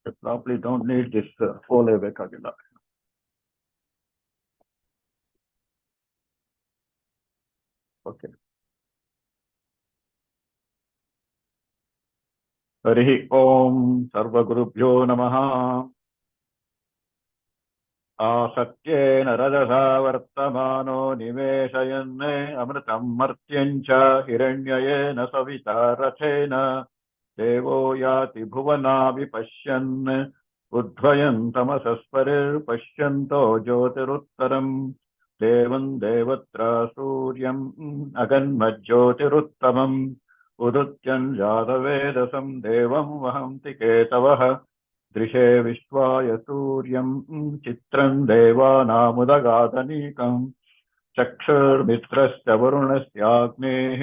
You probably don't need this whole Kagila. Okay. Harihi Om Sarvagurubhyo Namaha. आसत्येन रजसा वर्तमानो निवेशयन् अमृतं मर्त्यञ्च हिरण्ययेन सविता रथेन देवो याति भुवना विपश्यन् उद्भयन्तमसस्परिर्पश्यन्तो ज्योतिरुत्तरम् देवं देवत्र सूर्यम् अगन्मज्योतिरुत्तमम् उदुत्यं जातवेदसं देवं वहन्ति केतवः दृशे विश्वाय सूर्यं चित्रं देवानामुदगादनीकम् चक्षुर्मित्रश्च वरुणस्याग्नेः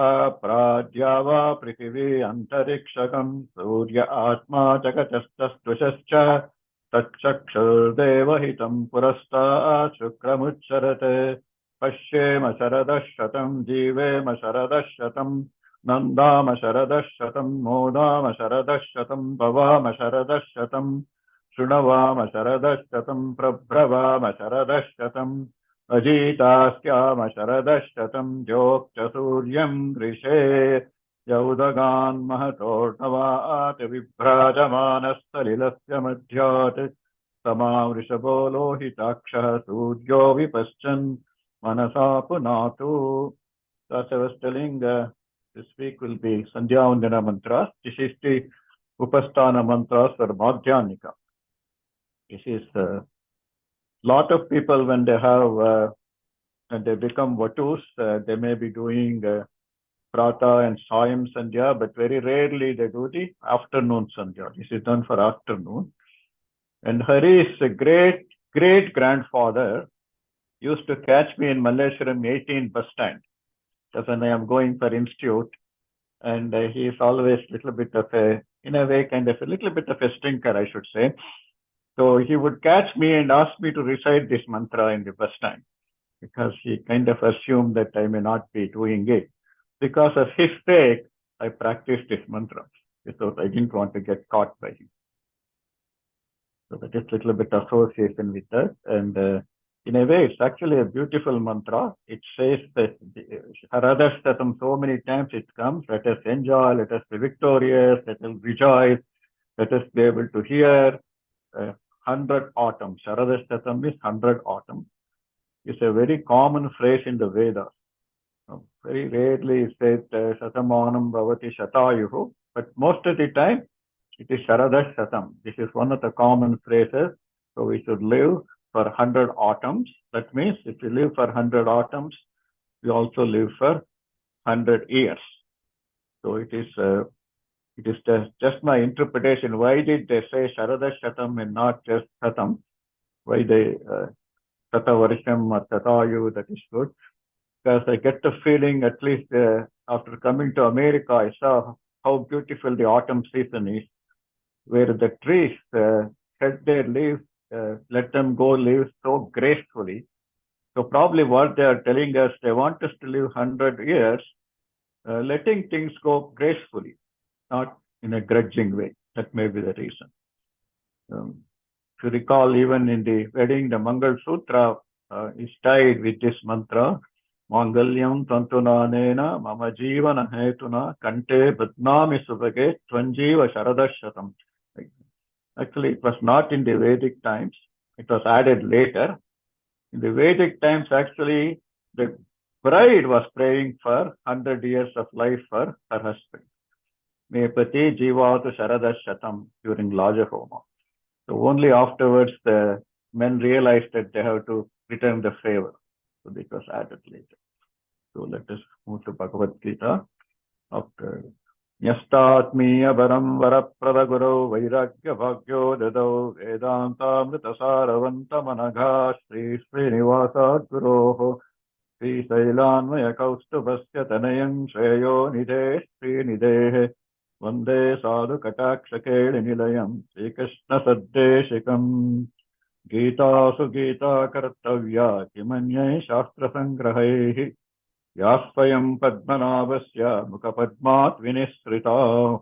अप्राज्या वा पृथिवी अन्तरिक्षकम् सूर्य आत्मा जगतस्तस्तुषश्च तच्चक्षुर्देवहितं पुरस्तात् शुक्रमुच्चरते पश्येम शरदः शतं जीवेम शरदः शतं नन्दाम शरदः शतं मोदाम शरदः शतं भवाम शरदः शतं शृणवाम शरदः शतं प्रभ्रवाम शरदः शतम् अजीतास्याम शरदः शतं ज्योक्च सूर्यं दृशे यौदगान् महतोर्णवात् विभ्राजमानस्तलिलस्य मध्यात् समावृषभो लोहिताक्षः सूर्यो विपश्चन् मनसा पुनातु. As I was telling, this week will be Sandhyavandana mantras. This is the Upasthana mantras for Madhyanika. This is lot of people when they have when they become vatus, they may be doing prata and sayam sandhya, but very rarely they do the afternoon sandhya. This is done for afternoon. And Hari's great grandfather used to catch me in Malleshwaram 18 bus stand. That's when I am going for institute, and he is always little bit of a, in a way, kind of a little bit of a stinker, I should say. So he would catch me and ask me to recite this mantra in the bus stand, because he kind of assumed that I may not be doing it. Because of his sake, I practiced this mantra, because I didn't want to get caught by him. So that is a little bit association with that. And in a way, it's actually a beautiful mantra. It says that Haradashtatam, so many times it comes, let us enjoy, let us be victorious, let us rejoice, let us be able to hear 100 autumns. Haradashtatam is 100 autumns. It's a very common phrase in the Vedas. Very rarely it says Shatamanam Bhavati Shatayuhu, but most of the time it is Sharadash Shatam. This is one of the common phrases. So we should live for 100 autumns. That means if we live for 100 autumns, we also live for 100 years. So it is just my interpretation. Why did they say Sharadash Shatam and not just Shatam? Why they Shata Varsham or Shatayu, that is good. Because I get the feeling, at least after coming to America, I saw how beautiful the autumn season is, where the trees shed their leaves, let them go leaves so gracefully. So probably what they are telling us, they want us to live 100 years, letting things go gracefully, not in a grudging way. That may be the reason. If you recall, even in the wedding, the Mangal Sutra is tied with this mantra. Mangalyam Tantunanena Mama Jivana Hetuna Kante Badnami Subhage Tvanjiva Sharadashatam. Actually, it was not in the Vedic times. It was added later. In the Vedic times, actually, the bride was praying for 100 years of life for her husband. Mepati Jivatu Sharadashatam during Laja Homa. So only afterwards the men realized that they have to return the favor. So it was added later. So let us move to Bhagavad Gita. After Nyastatmiya Varam Varaprabhaguru Vairagya Bhagyo Dadau Vedanta Mritasaravanta Managha Sri Srinivasa Guroho Sri Sailanmaya Kaustubhasya Tanayam Shreyo Nidhe Sri Nidhe Vande Sadhu Katakshakeli Nilayam Sri Krishna Saddeshikam Gita Sugita Kartavya Kimanyai Shastra Sangrahehi Yaspayam Padmanabhasya Mukhapadmat Vinisrita.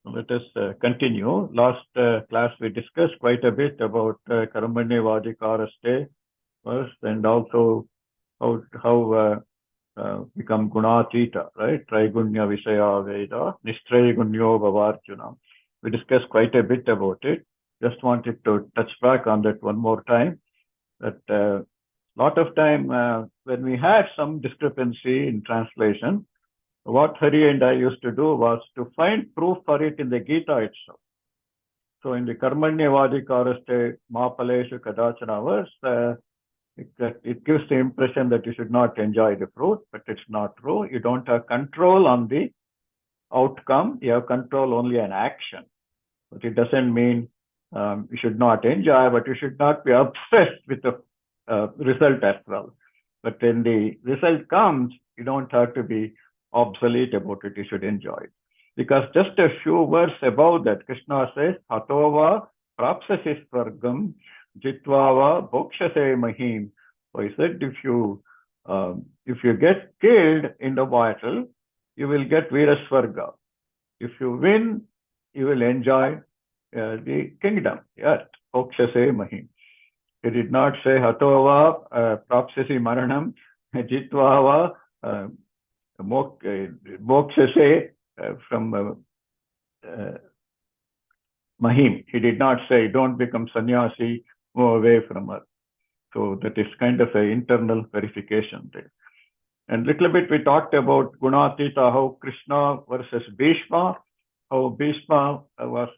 Let us continue. Last class we discussed quite a bit about Karmanyavadikaraste first, and also how become Gunatita, right? Traigunya Visaya Veda, Nistraigunya Bhavarjuna. We discussed quite a bit about it. Just wanted to touch back on that one more time. That lot of time when we had some discrepancy in translation, what Hari and I used to do was to find proof for it in the Gita itself. So in the Karmanyavadikaraste Mapaleshu Kadachana verse, it gives the impression that you should not enjoy the fruit, but it's not true. You don't have control on the outcome. You have control only on action. But it doesn't mean you should not enjoy, but you should not be obsessed with the result as well. But when the result comes, you don't have to be obsolete about it. You should enjoy it. Because just a few words above that, Krishna says, Hatova prapsasi svargam jitvava bhokshase mahim. So he said, if you get killed in the battle, you will get virasvarga. If you win, you will enjoy the kingdom, earth, bhokshase mahim. He did not say hatova prapsasi maranam jitvava bhokshase from mahim. He did not say don't become sannyasi, move away from her. So that is kind of an internal verification there. And little bit we talked about Gunatita, how Krishna versus Bhishma, how Bhishma was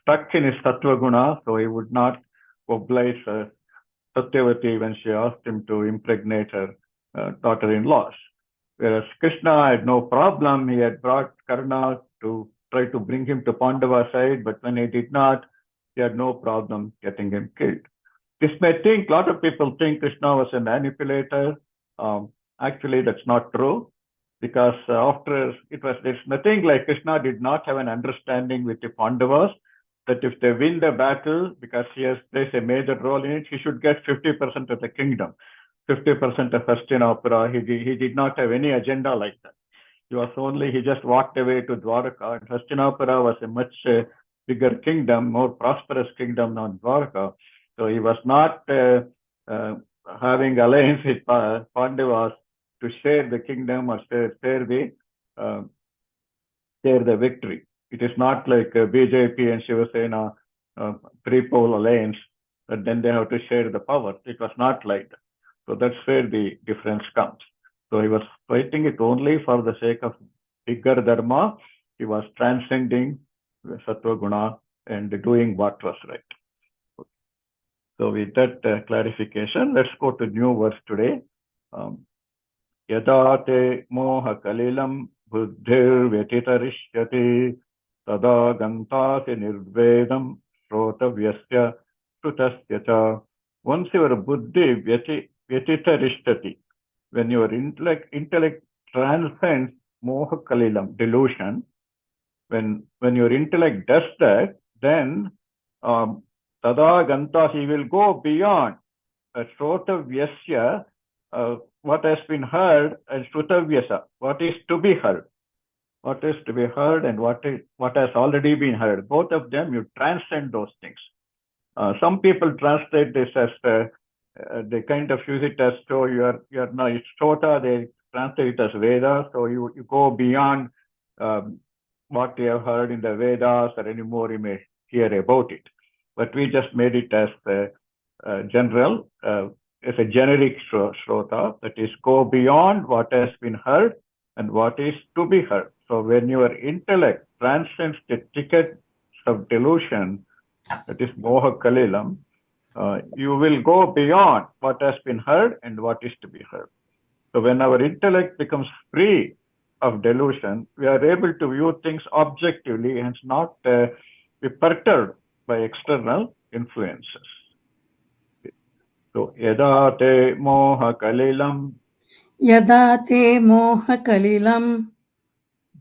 stuck in his Sattva Guna, so he would not oblige Satyavati when she asked him to impregnate her daughter-in-laws. Whereas Krishna had no problem. He had brought Karna to try to bring him to Pandava side, but when he did not, he had no problem getting him killed. This may think, a lot of people think Krishna was a manipulator. Actually, that's not true, because there's nothing like Krishna did not have an understanding with the Pandavas that if they win the battle, because he plays a major role in it, he should get 50% of the kingdom, 50% of Hastinapura. He did not have any agenda like that. He just walked away to Dwaraka, and Hastinapura was a much bigger kingdom, more prosperous kingdom than Dwaraka. So he was not having alliance with Pandavas to share the kingdom or share the victory. It is not like BJP and Shiva Sena three-pole alliance, but then they have to share the power. It was not like that. So that's where the difference comes. So he was fighting it only for the sake of bigger dharma. He was transcending Sattva Guna and doing what was right. So with that clarification, let's go to new verse today. Yada te moha kalilam buddhir vyatitarishyati tada gantasi nirvedam srotavyasya srutasya cha. Once your buddhi vyatitarishyati, when your intellect transcends moha kalilam, delusion, when your intellect does that, then tada ganta, he will go beyond srotavyasya, what has been heard, and shrutavyasa, what is to be heard. What is to be heard and what has already been heard. Both of them, you transcend those things. Some people translate this as they kind of use it as so you're no, it's Shrota, they translate it as Veda, so you go beyond what you have heard in the Vedas or any more you may hear about it. But we just made it as general, as a generic Shrota, that is go beyond what has been heard and what is to be heard. So when your intellect transcends the tickets of delusion, that is Moha Kalilam, you will go beyond what has been heard and what is to be heard. So when our intellect becomes free of delusion, we are able to view things objectively and not be perturbed by external influences. So yada te moha kalilam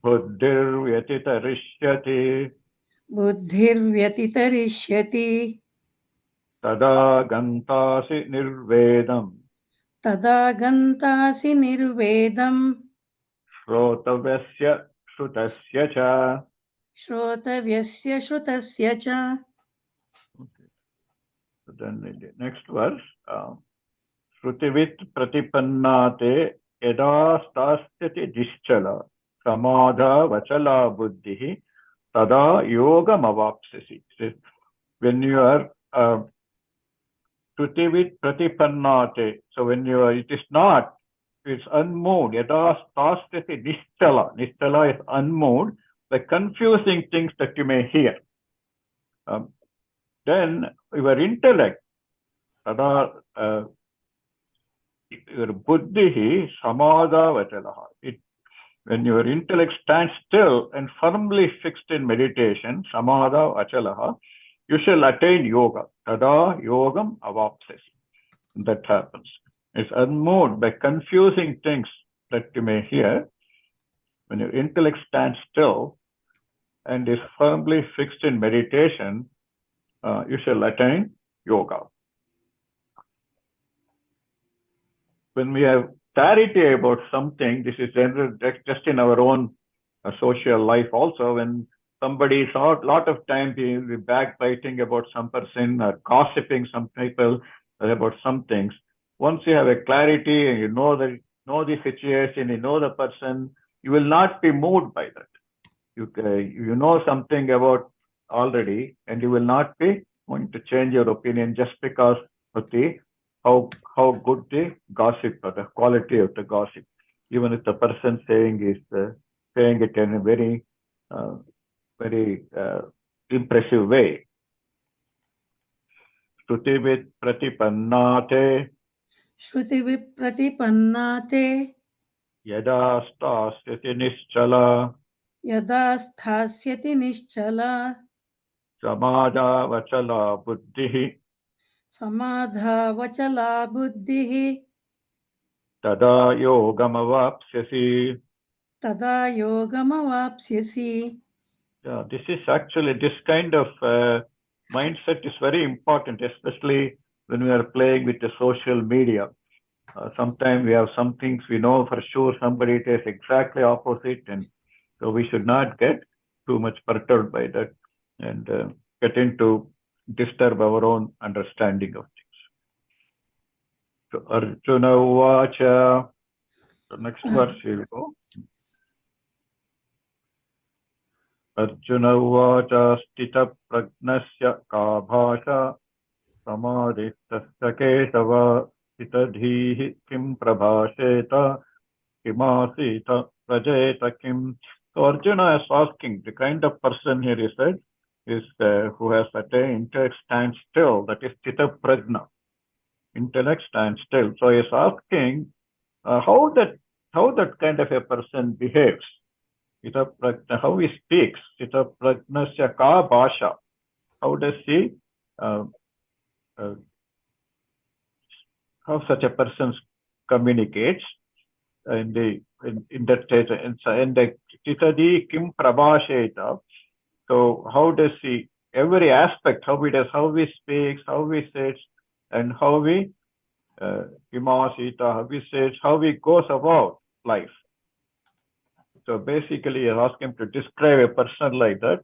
buddhir vyatitarishyati tada gantasi nirvedam shrotavasya shutasya cha. श्रोतव्यस्य श्रुतस्य च. Okay. So then the next verse, Shrutivit pratipannate yada stasyati dischala samadha vachala buddhi tada yoga mavapsasi. When you are Shrutivit pratipannate, so when you are, it is not, it's unmoved. Yada stasyati dischala. Dischala is unmoved by confusing things that you may hear. Then your intellect, tada, your buddhi samadha vachalaha. When your intellect stands still and firmly fixed in meditation, samadha vachalaha, you shall attain yoga. Tada yogam avapsasi. That happens. It's unmoved by confusing things that you may hear. When your intellect stands still and is firmly fixed in meditation, you shall attain yoga. When we have clarity about something, this is just in our own social life also. When somebody is out, a lot of times we backbiting about some person or gossiping some people about some things. Once you have a clarity and you know the situation, you know the person, you will not be moved by that. You know something about already, and you will not be going to change your opinion just because of the how good the gossip or the quality of the gossip. Even if the person saying it in a very impressive way. Shrutivit pratipannate श्रुतिविप्रतिपन्नाते yada stasyati nischala यदा स्थास्यति निश्चला samadha vachala buddhi समाधावचला बुद्धिः tada yogamavapsyasi. तदा योगमवाप्स्यसि. Yeah, this kind of mindset is very important, especially when we are playing with the social media. Sometimes we have some things we know for sure somebody is exactly opposite, and so we should not get too much perturbed by that and get into disturb our own understanding of things. So Arjuna Uvacha, the next verse we will go. Arjuna Uvacha Stita-pragnasya ka bhasha samadhistasya kesava stitadhihi kim prabhasheta kimasita prajeta kim. So Arjuna is asking, the kind of person here is said is who has attained intellect stands still, that is Stita-prajna. Intellect stands still. So he is asking how that kind of a person behaves. How he speaks. Stita-pragnasya ka bhasha. How does he, how such a person communicates in that state, in the Stitadi kim prabhasheta. So how does he, every aspect, how he speaks, how he sits, and how he kimasita, how he sits, how he goes about life. So basically, you're asking him to describe a person like that.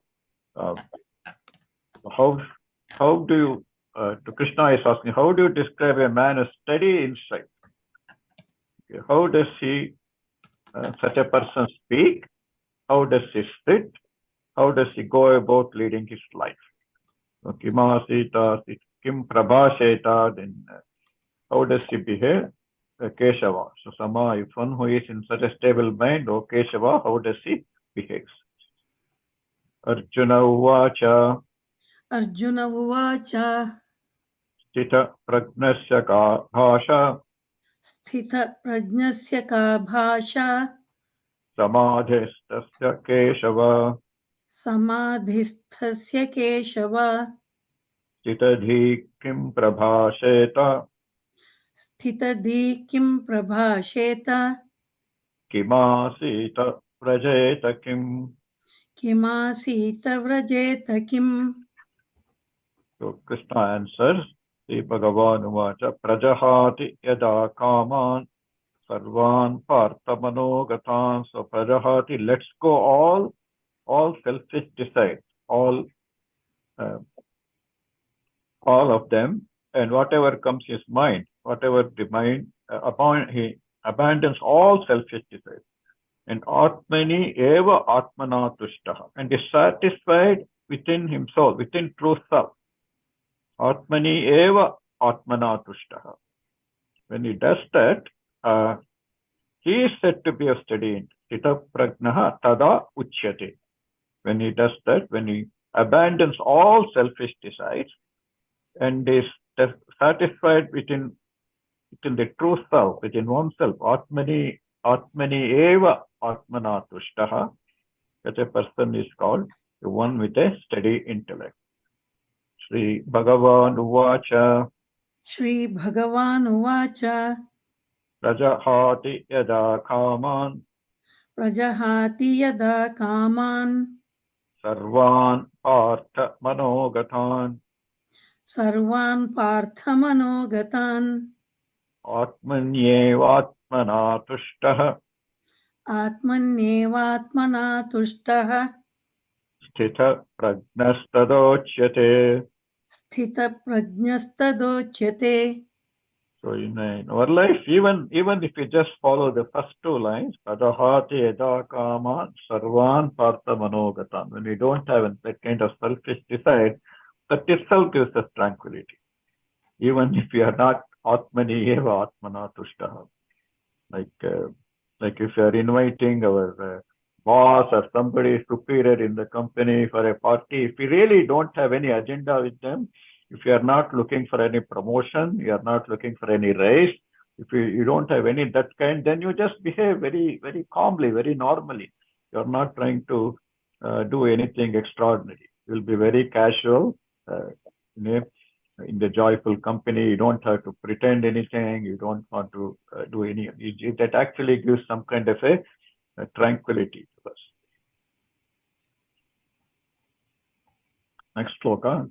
How do you, to Krishna is asking, how do you describe a man of steady insight? Okay, how does he, such a person speak? How does he sit? How does he go about leading his life? So, kimasita, kim prabhasheta, then how does he behave? Keshava. So Sama, if one who is in such a stable mind, oh Keshava, how does he behave? Arjuna Uvacha Arjun उवाच Stita Pragnasya ka bhasha स्थितप्रज्ञस्य का भाषा Samadhistasya Keshava समाधिस्थस्य Keshav Stitadhi kim prabhasheta स्थितधि किं प्रभाषेत Kimasita prajeta kim. किमासीत व्रजेत किम्. So Krishna answers, Sri Bhagavan Uvacha Prajahati yada kaman sarvan partha manogatan. So Prajahati lets go all all selfish desires, all of them, and whatever comes his mind, whatever the mind, he abandons all selfish desires. And Atmani eva Atmana tushtaha, and is satisfied within himself, within true self. Atmani eva Atmana tushtaha. When he does that, he is said to be a steady Stita prajnaha tada uchyate. When he does that, when he abandons all selfish desires and is satisfied within the true self, within oneself, Atmani eva Atmana tushtaha, such a person is called the one with a steady intellect. Sri Bhagavan Uvacha Shri Bhagavan Uvacha Rajahati Yada Kaman Prajahati Yada Kaman Sarvan Partha Manogatan Sarvan Parthamanogatan Atmanyevatmana Tushtaha Atmanyevatmana Tushtaha Sthita Prajnastadochyate. Sthita Prajnastadochyate. So in our life, even if we just follow the first two lines, Adahati Eda Kama Sarvan Partha Manogatan, when we don't have that kind of selfish desire, that itself gives us tranquility. Even if we are not Atmani Eva Atmana Tushtaha. Like if you are inviting our boss or somebody superior in the company for a party, if we really don't have any agenda with them, if you are not looking for any promotion, you are not looking for any raise, if you don't have any that kind, then you just behave very, very calmly, very normally. You are not trying to do anything extraordinary. You will be very casual. In the joyful company, you don't have to pretend anything. You don't want to do any. That actually gives some kind of a tranquility to us. Next shloka.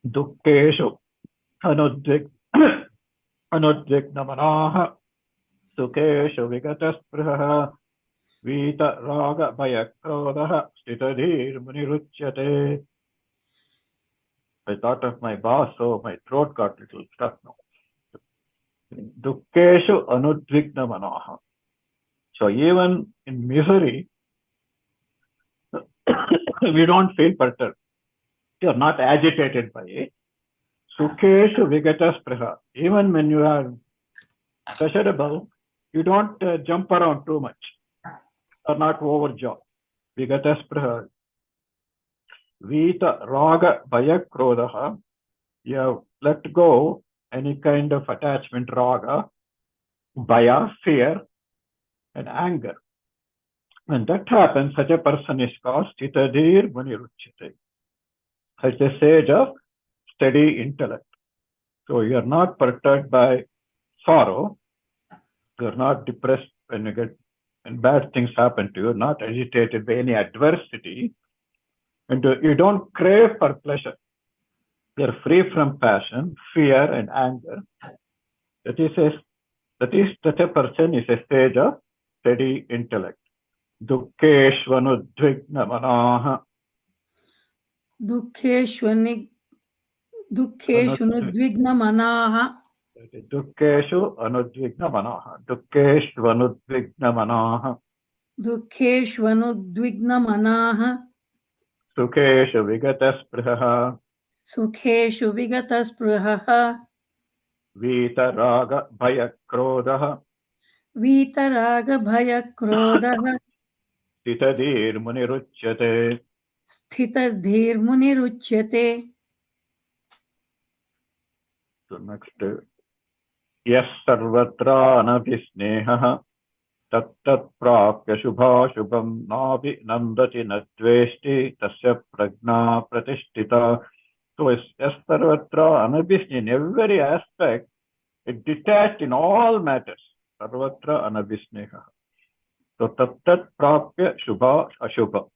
Dukkeshu anuddvignamanaha sukeshu vigataspruhaha vita raga bhayakrodaha stitadhir muniruchyate. I thought of my boss, so my throat got a little stuck now. Dukkeshu anuddvignamanaha. So even in misery, we don't feel perturbed. You're not agitated by it. Sukheshu vigataspruha. Even when you are pleasurable, you don't jump around too much. You're not overjoyed. Vigataspruha. Vita raga bhaya krodaha. You have let go any kind of attachment, raga, bhaya, fear, and anger. When that happens, such a person is called stitadir muniruchyate. Such a sage of steady intellect. So you are not perturbed by sorrow. You are not depressed when bad things happen to you. Not agitated by any adversity, and you don't crave for pleasure. You are free from passion, fear, and anger. That a person is a stage of steady intellect. Dukkeshvanudvigna manaha. Dukkeshvani Dukkeshvunudvigna manaha Dukkeshu anudvigna manaha. Dukkeshvanudvigna manaha. Dukkeshvunudvigna manaha Sukheshu vigataspruhaha. Sukheshu vigataspruhaha Vita raga bhaya krodaha. Vitaraga bhaya krodaha Stitadir muniruchyate. Sthitadhir muniruchyate. So next, yes sarvatra anabhisneha tattat prapya shubha shubham navi nandati nadveshti tasya prajna pratishtita. So yes sarvatra anabhisneha, in every aspect, it detached in all matters. Sarvatra anabhisneha. So tattat prapya shubha ashubha.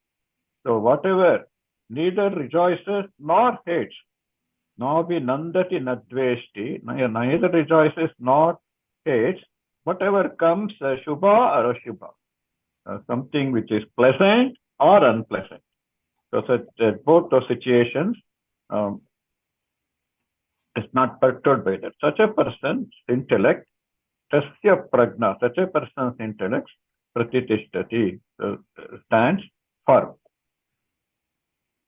So whatever neither rejoices nor hates. Navi nandati nadveshti, neither rejoices nor hates, whatever comes, shubha or ashubha, something which is pleasant or unpleasant. So that both those situations um, is not perturbed by that. Such a person's intellect, tasya prajna, such a person's intellect, pratitishthati, stands firm.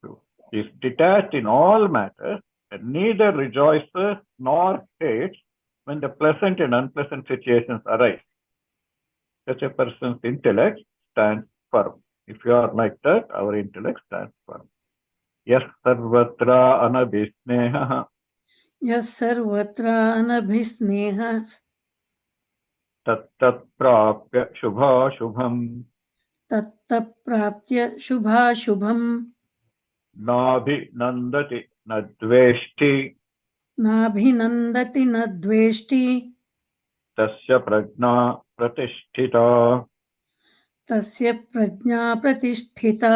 So, is detached in all matters, and neither rejoices nor hates when the pleasant and unpleasant situations arise. Such a person's intellect stands firm. If you are like that, our intellect stands firm. Yes, sarvatra anabhisneha यः सर्वत्रानभिस्नेहः tat prapya shubhashubham तत्तप्राप्य शुभाशुभम् nabhinandati nadveshti नाभिनन्दति न द्वेष्टि tasya prajna pratisthita. तस्य प्रज्ञा प्रतिष्ठिता.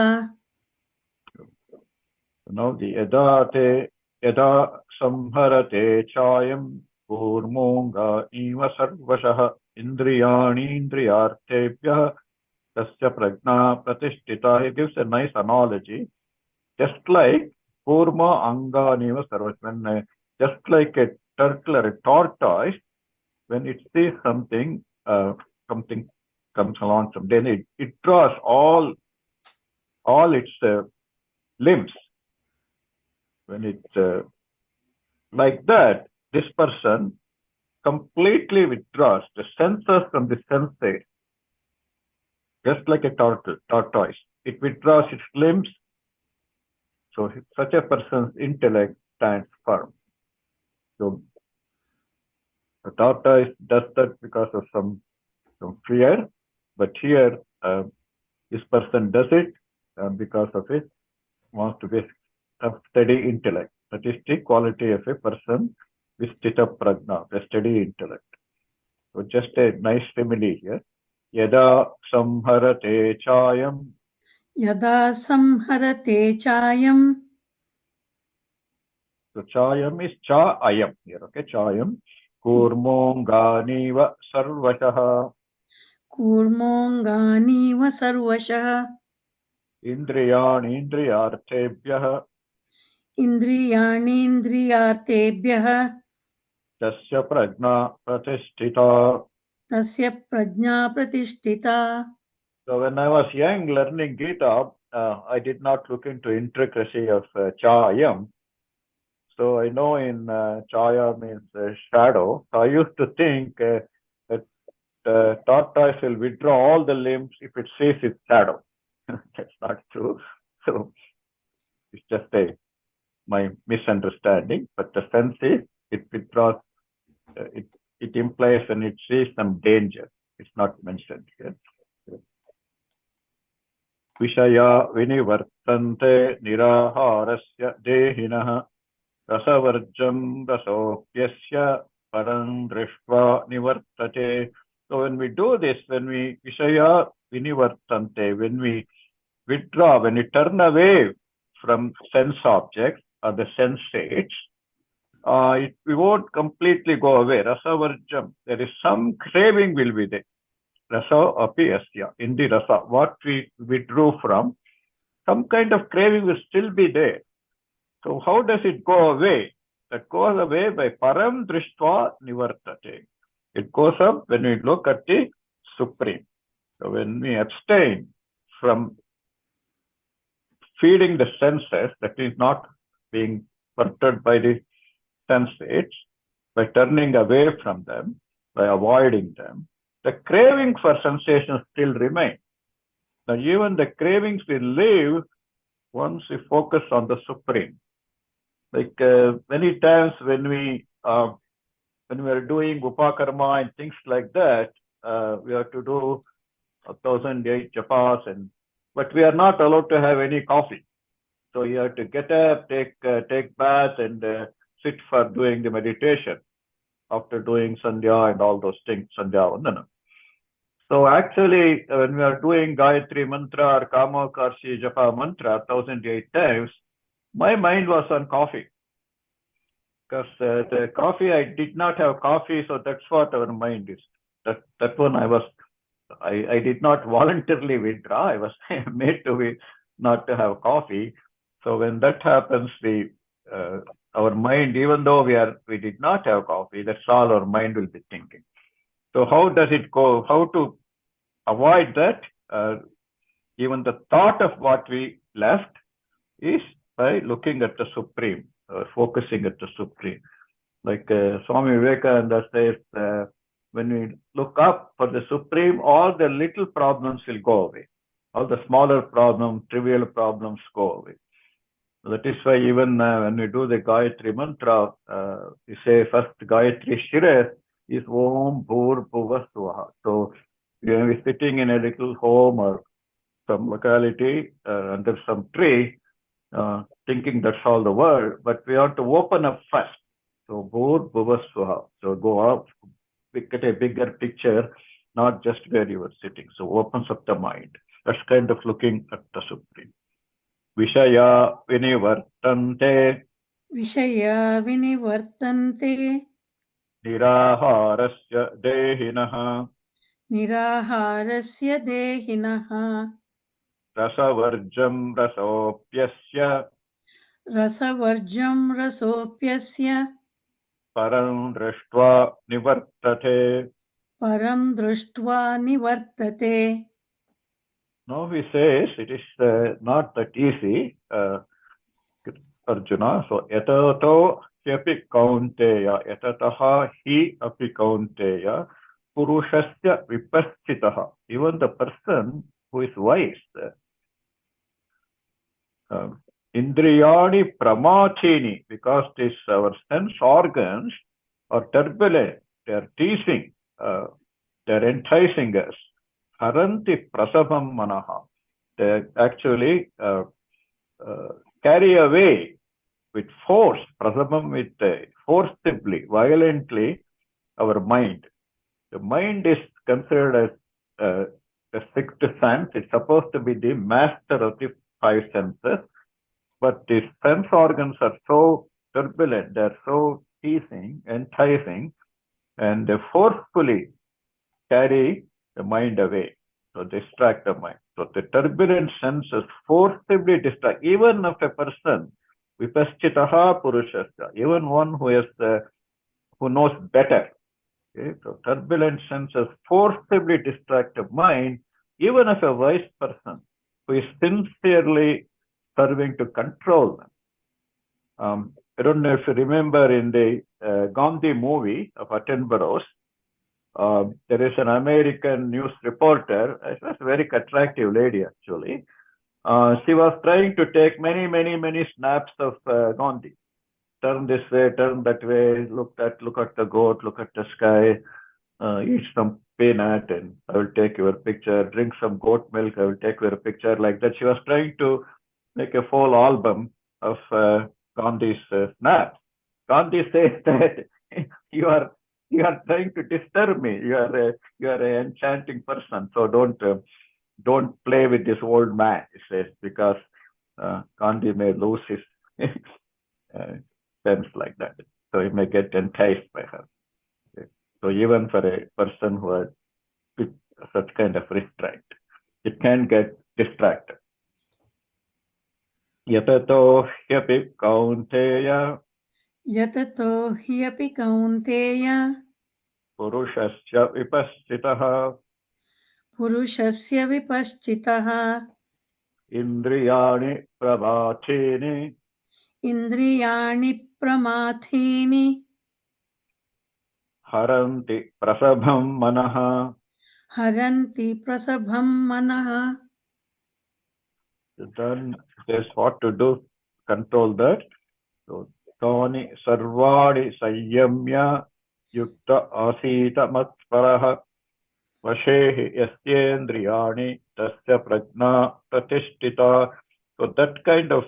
Now the yada samharate chayam kurmonga iva sarvashah indriyani indriyartebhyah tasya prajna pratisthita. He gives a nice analogy. Just like kurma anganiva sarvashah, just like a turtle or a tortoise, when it sees something, something comes along, then it draws all its limbs. When it's like that, this person completely withdraws the senses from the senses, just like a tortoise. It withdraws its limbs. So such a person's intellect stands firm. So the tortoise does that because of some fear, but here this person does it because of it wants to be a steady intellect. That is the quality of a person with sthita prajna, a steady intellect. So just a nice simile here. Yada samharate chayam. यदा संहरते चायम् So chayam is cha ayam here. Okay, chayam. Kurmonganiva sarvashah. कूर्मोऽङ्गानीव सर्वशः Indriyani indriyarthebhyah. इन्द्रियाणीन्द्रियार्थेभ्यः Tasya prajna pratisthita. तस्य प्रज्ञा प्रतिष्ठिता. So when I was young learning Gita, I did not look into intricacy of chayam. So I know in chaya means shadow. So I used to think that tortoise will withdraw all the limbs if it sees its shadow. That's not true. So it's just my misunderstanding. But the sense is it withdraws. It implies when it sees some danger. It's not mentioned here. Vishaya vinivartante niraharasya dehinah rasavarjam rasokyasya param drishva nivartate. So when we do this, when we vishaya vinivartante, when we withdraw, when we turn away from sense objects or the sense states, we won't completely go away. Rasavarjam, there is some craving will be there. Rasa api asya, in the rasa, what we withdrew from, some kind of craving will still be there. So how does it go away? That goes away by param drishtva nivartate. It goes up when we look at the Supreme. So when we abstain from feeding the senses, that is not being perturbed by the senses, by turning away from them, by avoiding them, the craving for sensations still remain. Now even the cravings will leave once we focus on the Supreme. Like many times when we are doing upakarma and things like that, we have to do 1,008 japas, but we are not allowed to have any coffee. So you have to get up, take bath, and sit for doing the meditation after doing sandhya and all those things, sandhya vandana. So actually, when we are doing Gayatri mantra or Kama Karshi Japa mantra 1,008 times, my mind was on coffee. Because the coffee, I did not have coffee, so that's what our mind is. That one I did not voluntarily withdraw. I was made to be not to have coffee. So when that happens, our mind, even though we did not have coffee, that's all our mind will be thinking. So how does it go? How to avoid that? Even the thought of what we left is by looking at the Supreme, focusing at the Supreme. Like Swami Vivekananda says, when we look up for the Supreme, all the little problems will go away. All the smaller problems, trivial problems go away. That is why even when we do the Gayatri mantra, we say first Gayatri Shire is Om Bhur Bhuva Swaha. So we're sitting in a little home or some locality under some tree, thinking that's all the world, but we have to open up first. So Bhur Bhuva Swaha. So go up, get a bigger picture, not just where you were sitting. So opens up the mind. That's kind of looking at the Supreme. Vishaya vinivartante Vishaya vinivartante niraharasya dehinaha niraharasya dehinaha rasavarjam rasopyasya rasavarjam rasopyasya param drashtva nivartate. param drushtva nivartate. Now he says it is not that easy, Arjuna. So yatato hyapi kaunteya, yatataha hi api kaunteya, purushasya vipaschitaha. Even the person who is wise, indriyani pramachini, because this our sense organs are turbulent, they are teasing, they are enticing us. Haranti prasabam manaha. They actually carry away with force, prasabam with forcibly, violently, our mind. The mind is considered as the sixth sense. It's supposed to be the master of the five senses, but these sense organs are so turbulent, they're so teasing, enticing, and they forcefully carry the mind away, so distract the mind. So the turbulent senses forcibly distract, even of a person, vipaschitaha purushasya, even one who knows better. Okay? So turbulent senses forcibly distract the mind, even of a wise person who is sincerely serving to control them. I don't know if you remember in the Gandhi movie of Attenborough's, there is an American news reporter. She was a very attractive lady, actually. She was trying to take many snaps of Gandhi. Turn this way, turn that way, look at the goat, look at the sky, eat some peanut, and I will take your picture. Drink some goat milk, I will take your picture. Like that, she was trying to make a full album of Gandhi's snaps. Gandhi says that you are trying to disturb me. You are an enchanting person, so don't play with this old man. He says, because Gandhi may lose his sense like that, so he may get enticed by her. Okay. So even for a person who has such kind of restraint, it can get distracted. Yatato hyapi kaunteya Yatato hyapi kaunteya purushasya vipaschitaha purushasya vipaschitaha indriyani prabhachini indriyani pramathini haranti prasabham manaha. haranti prasabham manaha. Then there's what to do, control that. So tani sarvani sanyamya yukta asita matparaha vashehi yasyendriyani tasya prajna pratishtita. So that kind of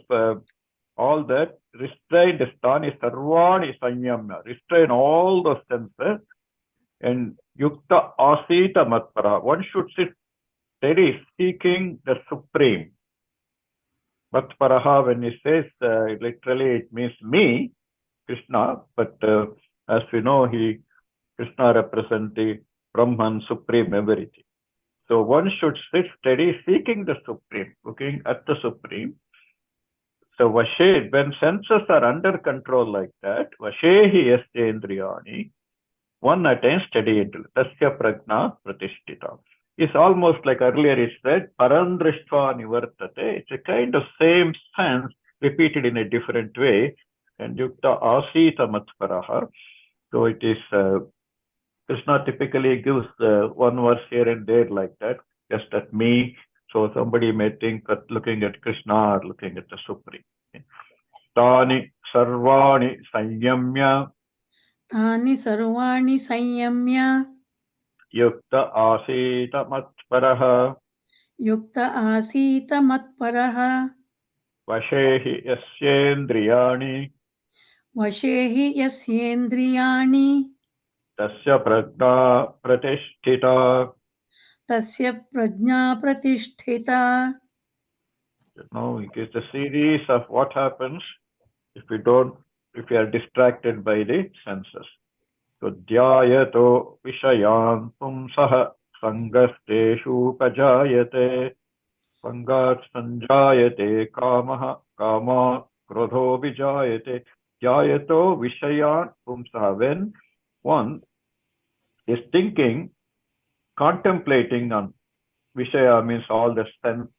all that restrained stani sarvani sanyamya, restrain all those senses, and yukta asita matparaha. One should sit steady, seeking the Supreme. Matparaha, when he says literally, it means me. Krishna, but as we know, Krishna represents the Brahman, Supreme, everything. So one should sit steady seeking the Supreme, looking at the Supreme. So Vashe, when senses are under control like that, Vashehi Yasendriyani, one attains steady intellect. Tasya Prajna Pratishtita. It's almost like earlier it said, Parandrishtva Nivartate. It's a kind of same sense repeated in a different way. And Yukta Asita Matparaha. So it is, Krishna typically gives one verse here and there like that, just at me. So somebody may think that looking at Krishna or looking at the Supreme. Tani Sarvani Sanyamya तानि सर्वाणि संयम्य Yukta Asita Matparaha युक्त आसीत मत्परः Vashehi Yasyendriyani वशे हि यस्येन्द्रियाणि Tasya Prajna Pratishtita. तस्य प्रज्ञा प्रतिष्ठिता. Now it is a series of what happens if we are distracted by the senses. So dhyayato vishayan pumsah sangasteshu pajayate sangat sanjayate kamaha kama krodho vijayate dhyayato vishayan pumsah. When one is thinking, contemplating on vishaya means all the sense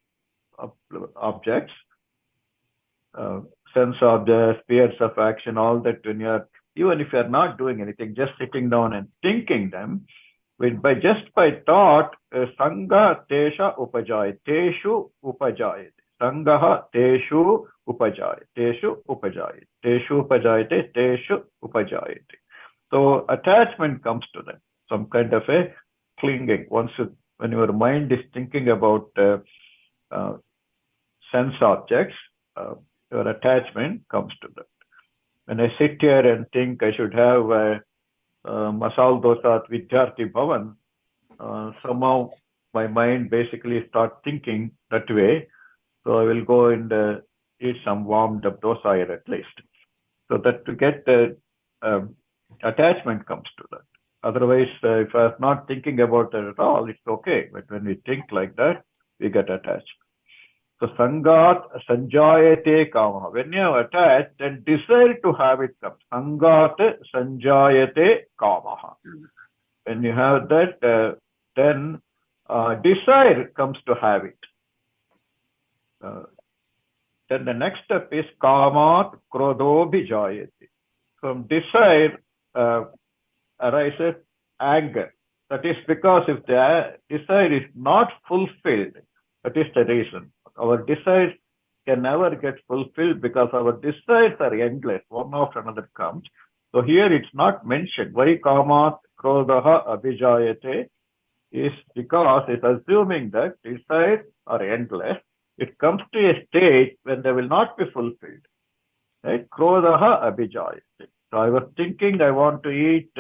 objects, sense objects, spheres of action, all that when even if you're not doing anything, just sitting down and thinking them, just by thought, sangha tesha upajayate, teshu upajayate, sangha teshu upajayate, teshu upajayate, teshu upajayate, teshu upajayate. So attachment comes to them, some kind of a clinging. When your mind is thinking about sense objects, your attachment comes to that. When I sit here and think I should have masal dosa at Vidyarthi Bhavan, somehow my mind basically starts thinking that way. So I will go and eat some warmed up dosa here at least. So that to get the attachment comes to that. Otherwise, if I am not thinking about it at all, it's okay. But when we think like that, we get attached. So sangat sanjayate kama. When you are attached, then desire to have it comes. Sangat sanjayate kama. When you have that, then desire comes to have it. Then the next step is kamat krodho bhijayate. From desire arises anger. That is because if the desire is not fulfilled, that is the reason. Our desires can never get fulfilled because our desires are endless. One after another comes. So here it's not mentioned. Why kamat krodha abhijayate is because it's assuming that desires are endless. It comes to a state when they will not be fulfilled. Right? Krodha abhijayate. So I was thinking I want to eat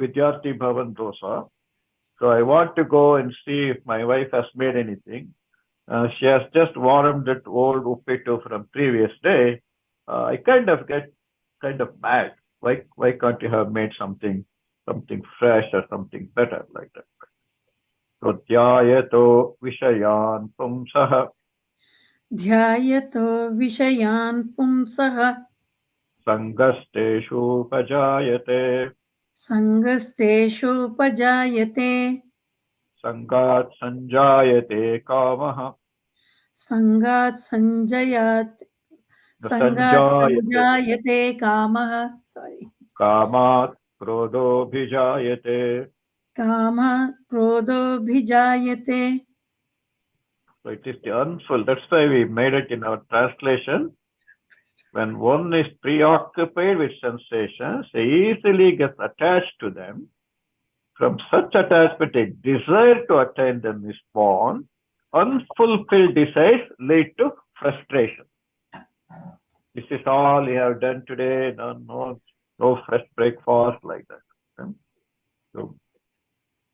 Vidyarthi Bhavan dosa. So I want to go and see if my wife has made anything. She has just warmed that old uppittu from previous day. I kind of get mad. Why can't you have made something fresh or something better like that? So dhyayato vishayan pumsah ध्यायतो विषयान् पुंसः sangasteshu pajayate सङ्गस्तेषुपजायते sangat sanjayate kamaha. सङ्गात् Sanjayate सञ्जायते कामः. Sorry. kamat krodho bhijayate. कामः क्रोधोऽभिजायते. So it is the unfulfilled. That's why we made it in our translation. When one is preoccupied with sensations, he easily gets attached to them. From such attachment, a desire to attain them is born. Unfulfilled desires lead to frustration. This is all you have done today. No fresh breakfast like that. So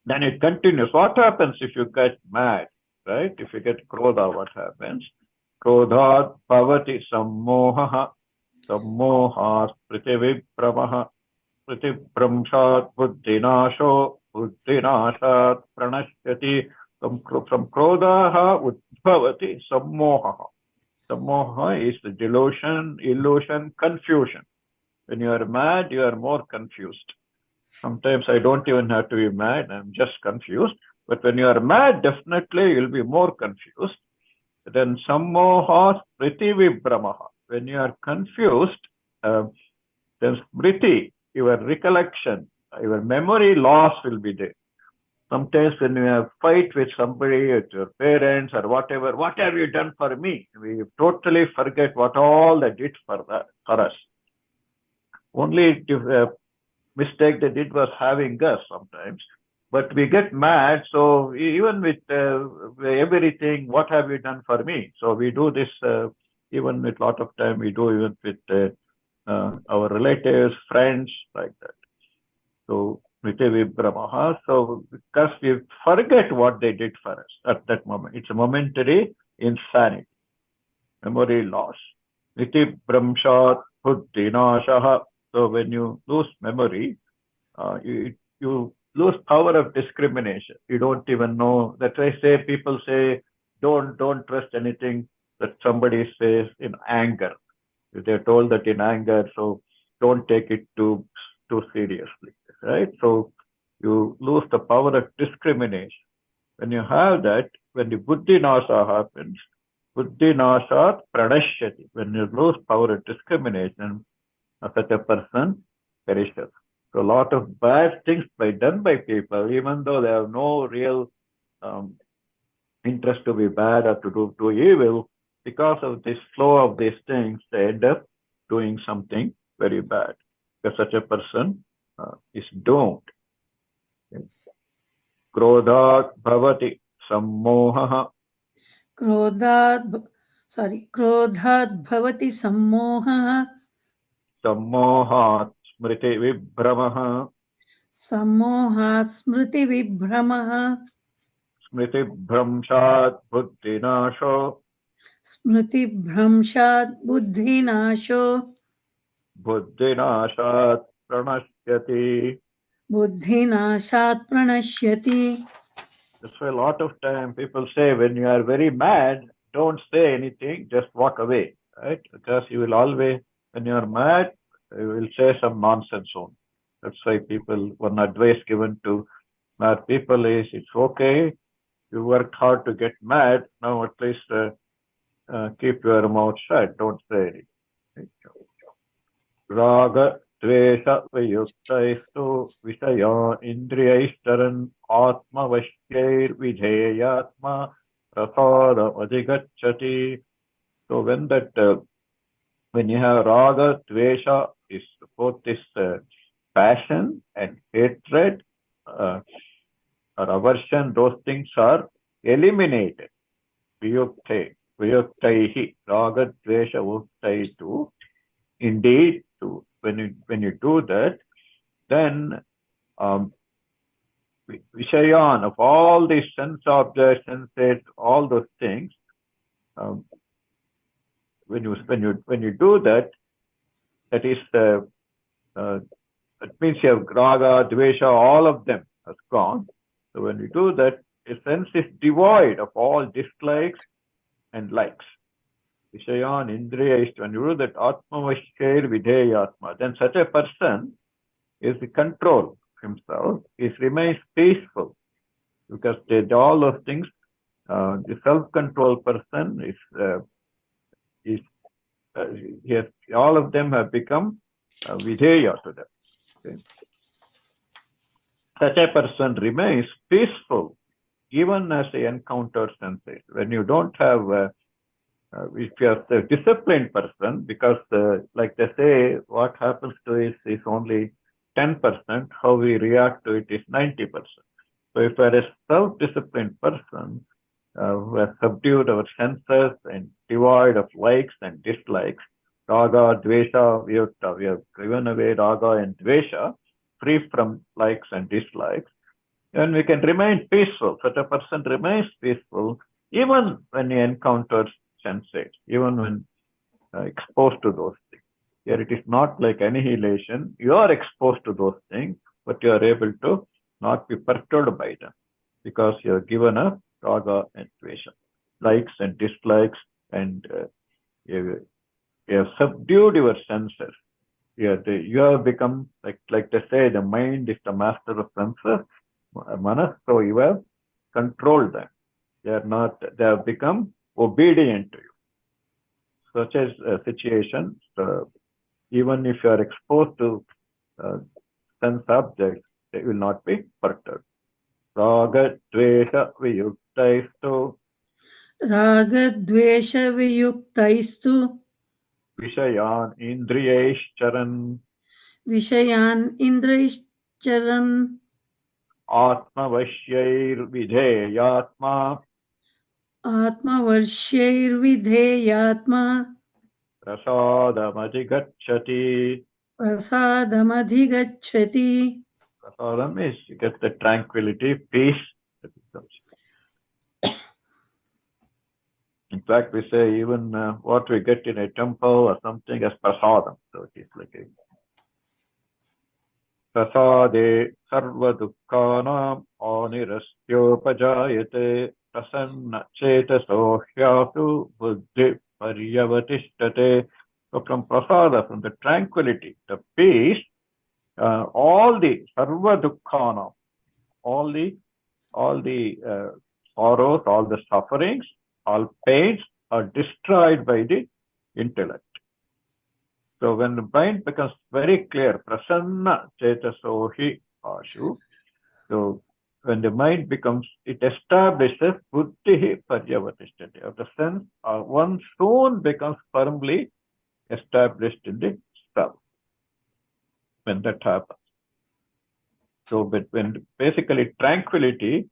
then it continues. What happens if you get mad? Right? If you get krodha, what happens? Krodhat bhavati sammoha. sammoha prithivibhramaha pritibhramshat buddhinasho buddhinashat pranashyati. From krodaha udbhavati sammoha. Sammoha is the delusion, illusion, confusion. When you are mad, you are more confused. Sometimes I don't even have to be mad, I'm just confused. But when you are mad, definitely you'll be more confused. Then sammoha spriti vibhramaha. When you are confused, then spriti, your recollection, your memory loss will be there. Sometimes when you have fight with somebody, with your parents or whatever, what have you done for me? We totally forget what all they did for us. Only mistake they did was having us sometimes. But we get mad, so even with everything, what have you done for me? So we do this even with a lot of time, we do even with our relatives, friends, like that. So, so because we forget what they did for us at that moment. It's a momentary insanity, memory loss. Niti Brahmshat Buddhinashaha. So when you lose memory, you lose power of discrimination. You don't even know. That's why people say don't trust anything that somebody says in anger. They're told that in anger, so don't take it too seriously, right? So you lose the power of discrimination. When you have that, when the buddhi nasa happens, buddhi nasat pranashyati. When you lose power of discrimination, such a person perishes. So a lot of bad things done by people, even though they have no real interest to be bad or to do evil, because of this flow of these things, they end up doing something very bad. Because such a person is doomed. Krodhat bhavati sammoha. क्रोधात् भवति सम्मोहः Sammohat smriti vibhramaha. सम्मोहात् स्मृतिविभ्रमः Smriti bhramshat buddhinasho. स्मृतिभ्रंशात् बुद्धिनाशो Buddhinashat pranashyati. बुद्धिनाशात् प्रणश्यति. That's why a lot of time people say when you are very mad, don't say anything, just walk away, right? Because you will always, when you are mad, you will say some nonsense only. That's why one advice given to mad people is, it's okay, you worked hard to get mad, now at least keep your mouth shut, don't say anything. Raga Dvesha Vayuktaistu Vishaya Indriyaistaran Atma Vashyair Vijayatma Rasada Adhigachati. So when you have Raga Dvesha, is both this passion and hatred or aversion, those things are eliminated. Vayuktaihi Raga Dvesha Vuktaitu. Indeed, when you do that, then Vishayan of all these sense objects, senses, all those things, when you do that, that is that means you have raga, dvesha, all of them has gone. So when you do that, a sense is devoid of all dislikes and likes. Vishayan Indriya is when you do that Atmavashkair Videyatma, then such a person is the control himself, remains peaceful because all those things, the self-control person all of them have become Videya to them. Okay. Such a person remains peaceful even as he encounters senses. When you don't have if you are a disciplined person, because like they say, what happens to us is only 10%, how we react to it is 90%. So if we are a self-disciplined person who has subdued our senses and devoid of likes and dislikes, raga, dvesha, we have given away raga and dvesha, free from likes and dislikes, then we can remain peaceful. Such a person remains peaceful even when he encounters senses, even when exposed to those things. Here it is not like annihilation. You are exposed to those things, but you are able to not be perturbed by them because you are given a raga and dvesha, likes and dislikes, and you have subdued your senses. You have become like they say, the mind is the master of senses, manas. So you have controlled them. They are not. They have become obedient to you. Such as a situation, even if you are exposed to sense objects, they will not be perturbed. Raga, dvesha, viyuktaistu, रागद्वेषवियुक्तैस्तु vishayan, indriyaishcharan, विषयान् इन्द्रैश्चरन् आत्मवश्यैर्विधेयात्मा, आत्मवर्ष्यैर्विधेयात्मा prasadamajigacchati. प्रसादमधिगच्छति. Prasadam is you get the tranquility, peace. In fact, we say even what we get in a temple or something as prasadam. So it is like a prasade sarva dukkhanam anirasthyopajayate prasanna chetaso hyatu buddhi paryavatishtate. So from prasada, from the tranquility, the peace, all the sarva dukkhanam, all the sorrows, all the sufferings, all pains are destroyed by the intellect. So when the mind becomes very clear, prasanna chetasohi ashu. So when the mind becomes, it establishes buddhi paryavatishtate. Of the sense, one soon becomes firmly established in the self. When that happens. So, but when basically tranquility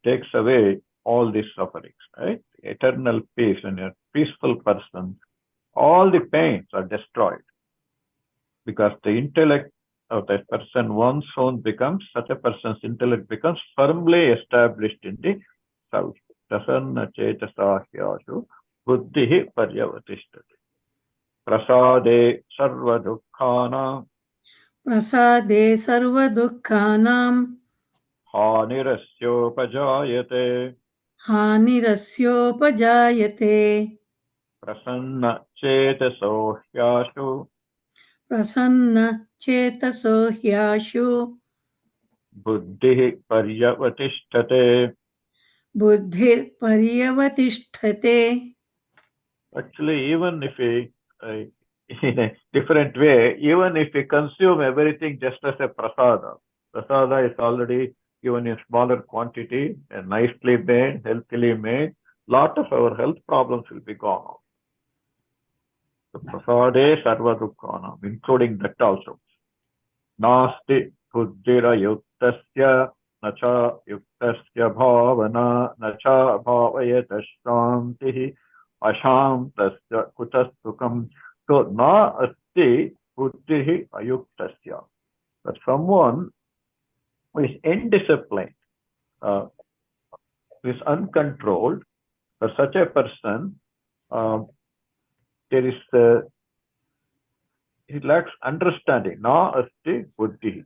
takes away all these sufferings, right? Eternal peace, when you're a peaceful person, all the pains are destroyed because the intellect of that person once soon becomes, such a person's intellect becomes firmly established in the self. Prasanna chetasa hyashu buddhi paryavatishtate. Prasade sarva dukkhana प्रसादे सर्वदुःखानां हानिरस्योपजायते हानिरस्योपजायते. प्रसन्न चेतसो ह्याशु प्रसन्न चेतसो ह्याशु बुद्धिः पर्यवतिष्ठते. बुद्धिर्पर्यवतिष्ठते. Actually, even if we, in a different way, even if we consume everything just as a prasada, prasada is already given in smaller quantity and nicely made, healthily made, lot of our health problems will be gone off. So prasade sarva dukkhanam, including that also. Nasti buddhirayuktasya nacha yuktasya bhavana nacha bhavayata shantihi ashantasya kutasukam. So na asti buddhihi ayuktasya. But someone who is indisciplined, who is uncontrolled, for such a person, there is he lacks understanding. Na asti buddhi.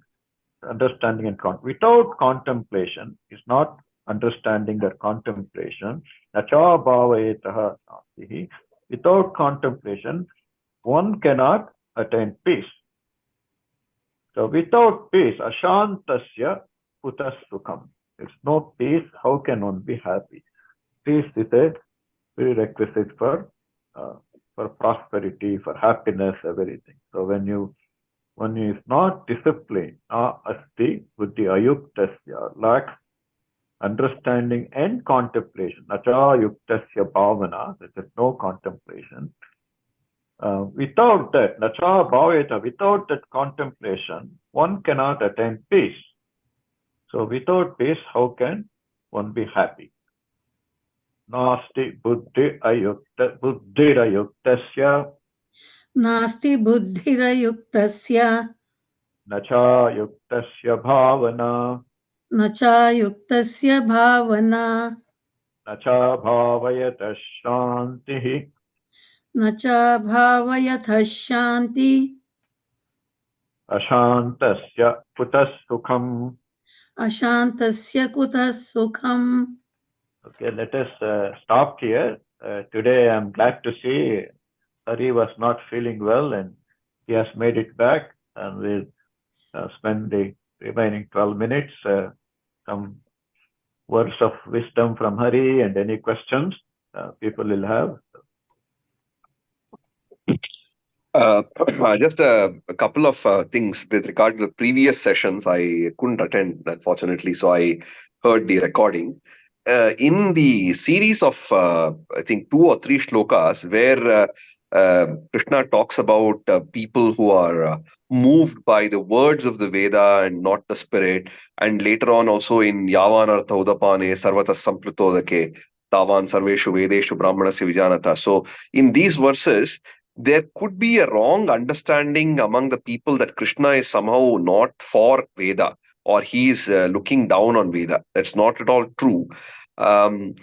Understanding and without contemplation is not understanding or contemplation. Nacha bhavayetaha nasti. Without contemplation, one cannot attain peace. So without peace, ashantasya kutas sukham. There's no peace. How can one be happy? Peace is a prerequisite for prosperity, for happiness, everything. So when one is not disciplined, asti buddhi ayuktasya, lacks understanding and contemplation. Nacha yuktasya bhavana, there is no contemplation. Without that, nacha bhaveta, without that contemplation, one cannot attain peace. So without peace, how can one be happy? Nasti buddhirayuktasya नास्ति बुद्धिरयुक्तस्य nacha yuktasya bhavana न चायुक्तस्य भावना nacha bhavayata shantihi. न चाभावयतः शान्ति Ashantasya kutas sukham. अशान्तस्य कुतः सुखम्. Okay, let us stop here. Today I'm glad to see Hari was not feeling well and he has made it back, and we'll spend the remaining 12 minutes, some words of wisdom from Hari and any questions people will have. Just a couple of things with regard to the previous sessions. I couldn't attend, unfortunately, so I heard the recording. In the series of, I think, 2 or 3 shlokas, where Krishna talks about people who are moved by the words of the Veda and not the spirit, and later on also in Yavan Artha Udapane, Sarvatas Samplutodake, Tavan Sarveshu Vedeshu Brahmanasya Vijanata. So in these verses, there could be a wrong understanding among the people that Krishna is somehow not for Veda, or he is looking down on Veda. That's not at all true. Um,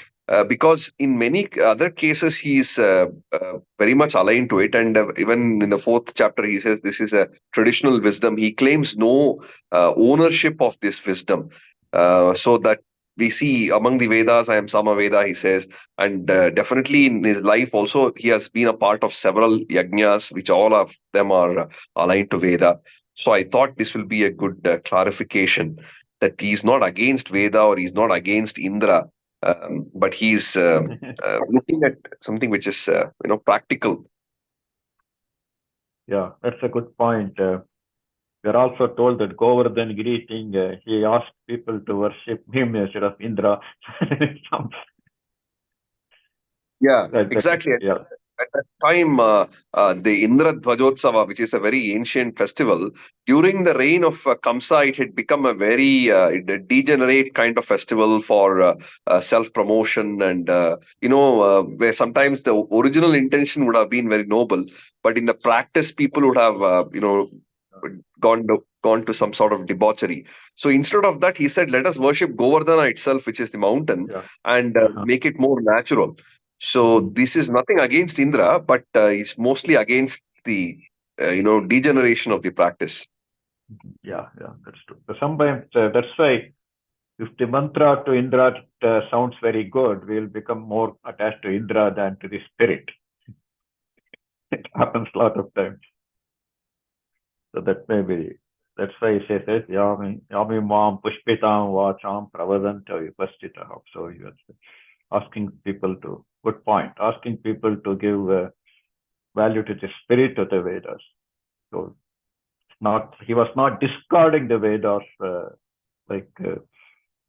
because in many other cases, he is very much aligned to it. And even in the 4th chapter, he says this is a traditional wisdom. He claims no ownership of this wisdom. So that we see among the Vedas, I am Samaveda, he says, and definitely in his life also he has been a part of several yajnas which all of them are aligned to Veda. So I thought this will be a good clarification that he's not against Veda or he's not against Indra, but he's looking at something which is practical. Yeah, that's a good point. We're also told that Govardhan greeting, he asked people to worship him instead of Indra. Yeah, Like that. exactly. Yeah. At that time, the Indra Dvajotsava, which is a very ancient festival, during the reign of Kamsa, it had become a very degenerate kind of festival for self-promotion, and where sometimes the original intention would have been very noble, but in the practice, people would have gone to some sort of debauchery. So instead of that, he said, "Let us worship Govardhana itself, which is the mountain, Yeah. and make it more natural." So this is nothing against Indra, but it's mostly against the degeneration of the practice. Yeah, that's true. But sometimes that's why if the mantra to Indra sounds very good, we'll become more attached to Indra than to the spirit. It happens a lot of times. So that's why he says, Yami Mam Pushpitam Vacham Pravadanta Vipastita. So you're asking people to, good point, asking people to give value to the spirit of the Vedas. So he was not discarding the Vedas like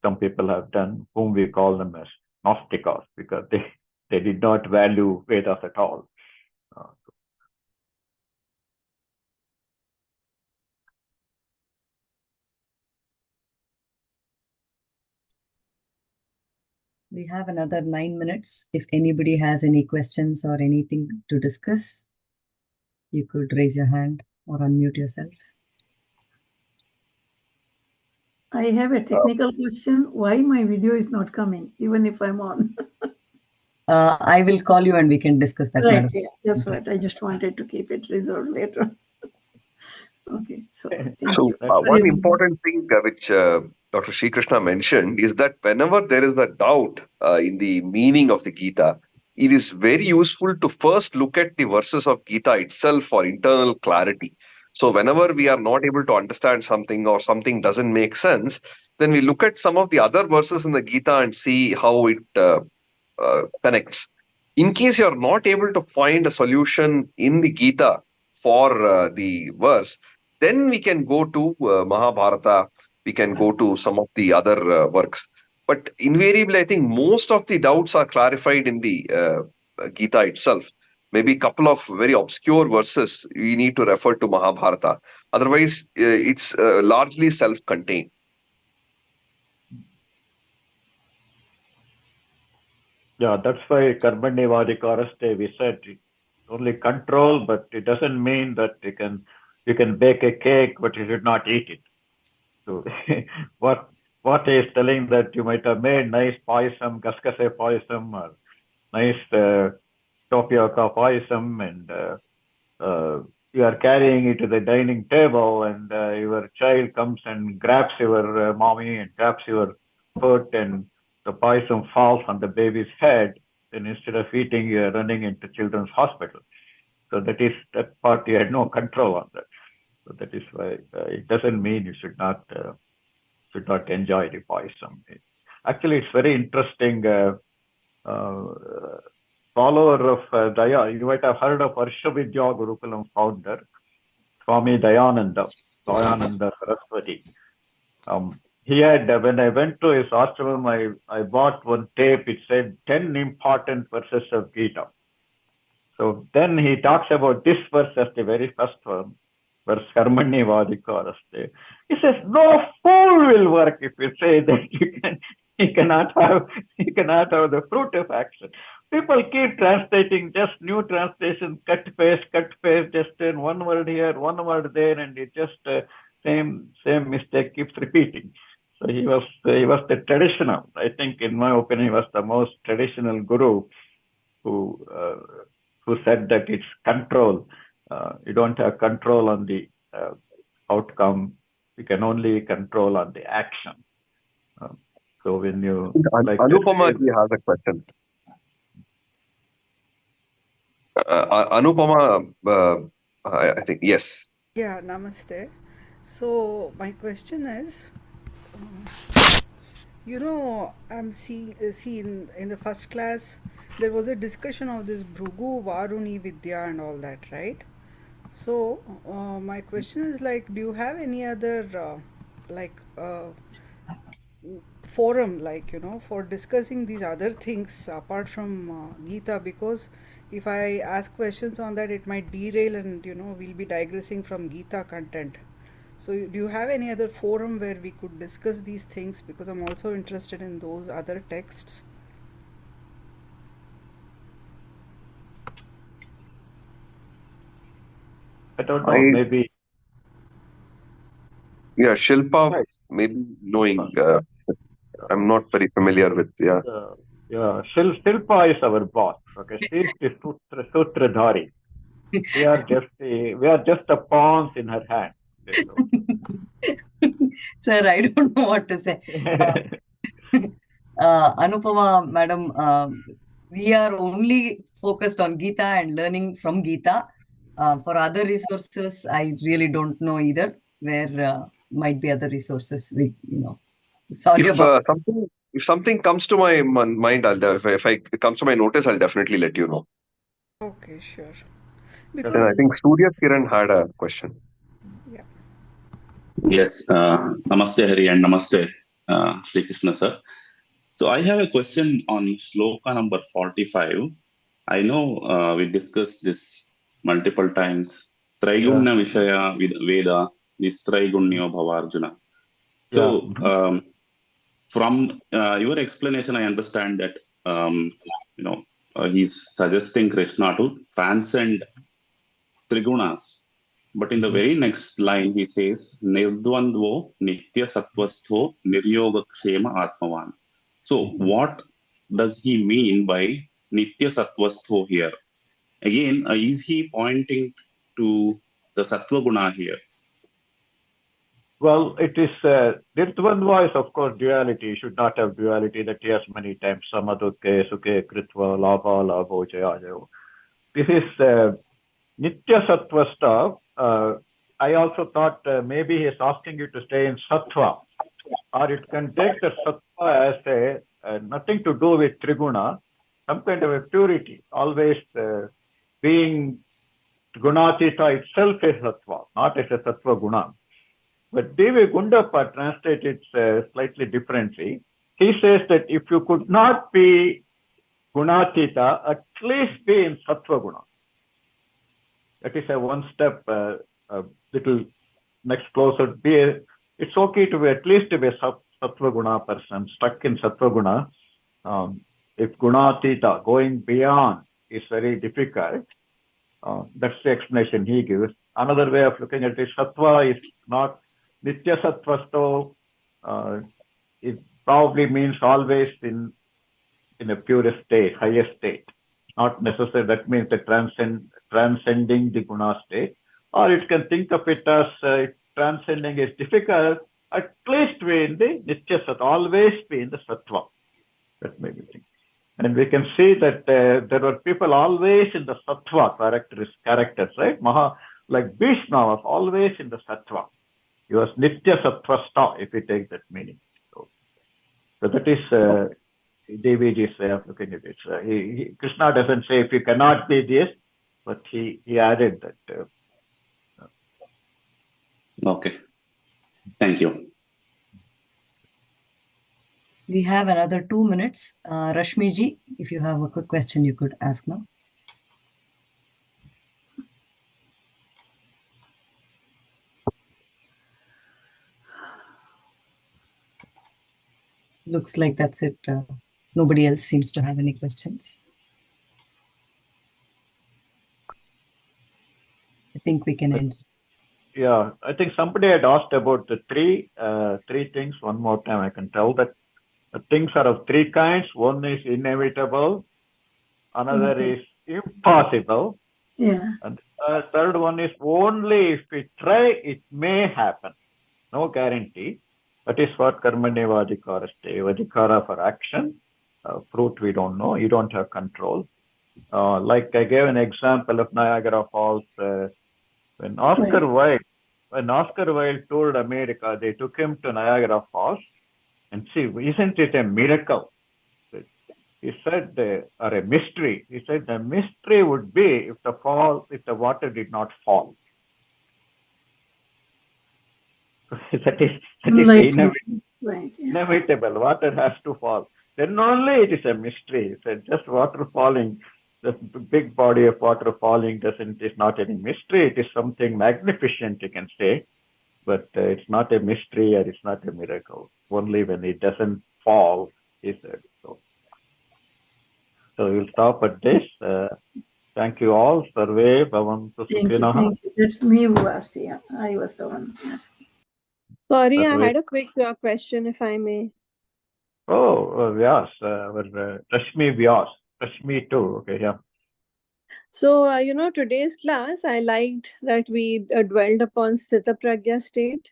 some people have done, whom we call them as Gnostics, because they did not value Vedas at all. We have another 9 minutes. If anybody has any questions or anything to discuss, you could raise your hand or unmute yourself. I have a technical question. Why my video is not coming, even if I'm on? I will call you and we can discuss that, Right, madam. yeah, that's what. I just wanted to keep it reserved later. Okay, so thank So you. one important thing which Dr. Sri Krishna mentioned is that whenever there is a doubt in the meaning of the Gita, it is very useful to first look at the verses of Gita itself for internal clarity. So whenever we are not able to understand something or something doesn't make sense, then we look at some of the other verses in the Gita and see how it connects. In case you are not able to find a solution in the Gita for the verse, then we can go to Mahabharata, we can go to some of the other works. But invariably, I think most of the doubts are clarified in the Gita itself. Maybe a couple of very obscure verses we need to refer to Mahabharata. Otherwise, it's largely self-contained. Yeah, that's why Karmani Vadikaraste, we said only control, but it doesn't mean that you can bake a cake, but you should not eat it. So what is telling that you might have made nice payasam, gaskase payasam, or nice tapioca paisam, and you are carrying it to the dining table, and your child comes and grabs your mommy and grabs your foot, and the paisam falls on the baby's head. Then instead of eating, you are running into children's hospital. So that part you had no control on that. So that is why it doesn't mean you should not enjoy the paisam. Actually, it's very interesting. Follower of Daya, you might have heard of Arshavidya Gurukulam founder, Swami Dayananda Saraswati. He had, when I went to his ashram, I bought one tape. It said 10 important verses of Gita. So then he talks about this verse as the very first one, verse Karmani Vadikaraste. He says, no fool will work if you say that you cannot have the fruit of action. People keep translating just new translations, cut paste, just in one word here, one word there, and it just same mistake keeps repeating. So he was the traditional. I think, in my opinion, he was the most traditional guru who said that it's control. You don't have control on the outcome. You can only control on the action. So when you Anupama has a question. Anupama, I think, yes. Yeah, namaste. So my question is, I'm seeing in the first class there was a discussion of this Bhrugu, Varuni Vidya and all that, right? So my question is, like, do you have any other forum, for discussing these other things apart from Gita? Because if I ask questions on that, it might derail, and we'll be digressing from Gita content. So do you have any other forum where we could discuss these things? Because I'm also interested in those other texts. I don't know, maybe. Yeah, Shilpa, Right. maybe knowing. I'm not very familiar with, Yeah, Shilpa is our boss. Okay, she is the Sutradhari. We are just the pawns in her hand. Sir, I don't know what to say. Anupama, madam, we are only focused on Gita and learning from Gita. For other resources, I really don't know either. Where might be other resources? Sorry about. If something comes to my mind, if it comes to my notice, I'll definitely let you know. Okay, sure. And I think Surya Kiran had a question. Yeah. Yes, Namaste Hari and Namaste Sri Krishna sir. So I have a question on Shloka number 45. I know we discussed this multiple times. Traigunya Vishaya Veda, Nistraigunyo Bhavarjuna. So from your explanation, I understand that he's suggesting Krishna to transcend Trigunas. But in the very next line, he says, Nirdvandvo Nitya Sattvastho Niryoga Kshema Atmavan. So, what does he mean by Nitya Sattvastho here? Again, is he pointing to the Sattva Guna here? Well, it is Nirdvandva is, of course, duality. You should not have duality that he has many times. Samadukke, Sukhe, Kritva, Labha, Labho, Jaya, Jaya. This is Nitya Sattva stuff. I also thought maybe he's asking you to stay in Sattva, or it can take the Sattva as nothing to do with Triguna, some kind of a purity, always being Gunatita itself is Sattva, not as a Sattva Guna. But Devi Gundappa translated slightly differently. He says that if you could not be Gunatita, at least be in Sattva Guna. That is a one step, a little next closer. It's okay to be at least to be a Sattva Guna person, stuck in Sattva Guna. If Gunatita, going beyond, is very difficult, that's the explanation he gives. Another way of looking at it, Sattva is not Nitya Sattvasto. It probably means always in a purest state, highest state. Not necessary. That means the transcending the guna state. Or it can think of it as transcending is difficult. At least be in the nitya sattva, always be in the sattva. That may be thing. And we can see that there were people always in the sattva characters, right? Like Bhishma was always in the sattva. He was nitya sattvasta, if we take that meaning. So that is Deviji's way of looking at it. Krishna doesn't say if you cannot be this, but he added that. Okay. Thank you. We have another 2 minutes. Rashmi ji, if you have a quick question, you could ask now. Looks like that's it. Nobody else seems to have any questions. I think we can end. Yeah, I think somebody had asked about the three things. One more time, I can tell that the things are of three kinds. One is inevitable, another is impossible, and the third one is only if we try, it may happen. No guarantee. That is what karmanyeva adhikara stay. Adhikara for action. Fruit we don't know. You don't have control. Like I gave an example of Niagara Falls. When Oscar Wilde toured America, they took him to Niagara Falls, and see, isn't it a miracle? He said, or a mystery. He said the mystery would be if the water did not fall. that is inevitable. Water has to fall. Then only it is a mystery. He said just water falling. The big body of water falling is not any mystery. It is something magnificent, you can say, but it's not a mystery or it's not a miracle. Only when it doesn't fall, he said. So we'll stop at this. Thank you all. Sarve bhavantu sukhinah. Thank you. That's me who asked. Yeah, I was the one asking. Sorry, I had a quick question, if I may. Oh, Vyas, Rashmi Vyas. Rashmi too. Okay, yeah. So, today's class, I liked that we dwelled upon Sthita Pragya state.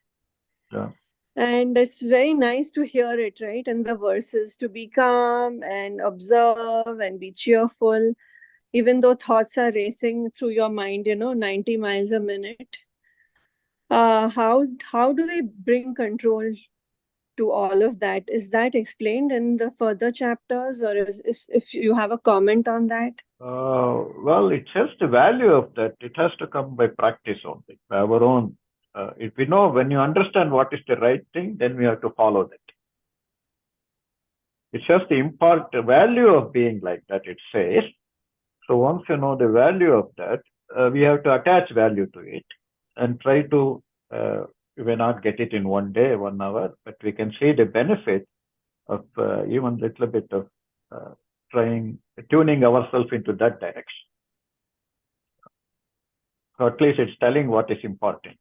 Yeah. And it's very nice to hear it, right? In the verses, to be calm and observe and be cheerful, even though thoughts are racing through your mind, 90 miles a minute. How do we bring control to all of that? Is that explained in the further chapters, or if you have a comment on that? Well, it's just the value of that. It has to come by practice only, by our own. If we know, when you understand what is the right thing, then we have to follow that. It's just the value of being like that, it says. So once you know the value of that, we have to attach value to it and try to, we may not get it in 1 day, 1 hour, but we can see the benefit of even a little bit of tuning ourselves into that direction. So at least it's telling what is important.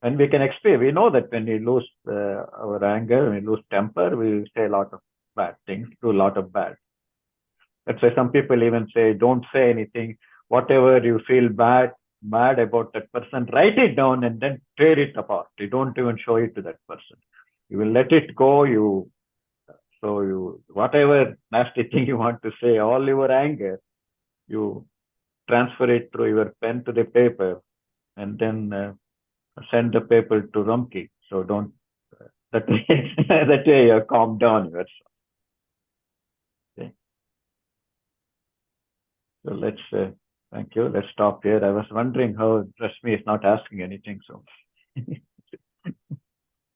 And we can experience, we know that when we lose our anger, when we lose temper, we say a lot of bad things, do a lot of bad. That's why some people even say, don't say anything. Whatever you feel mad about that person, write it down and then tear it apart. You don't even show it to that person. You will let it go. Whatever nasty thing you want to say, all your anger, you transfer it through your pen to the paper and then send the paper to Rumki. So don't, that way you calm down yourself. Okay. So let's, thank you. Let's stop here. I was wondering how Rashmi is not asking anything. So,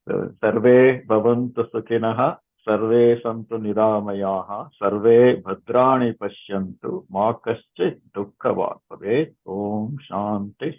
Sarve bhavantu sukhinah, sarve santu niramayaha, sarve bhadrani pashyantu, ma kaschit dukkha bhavet. Om Shanti.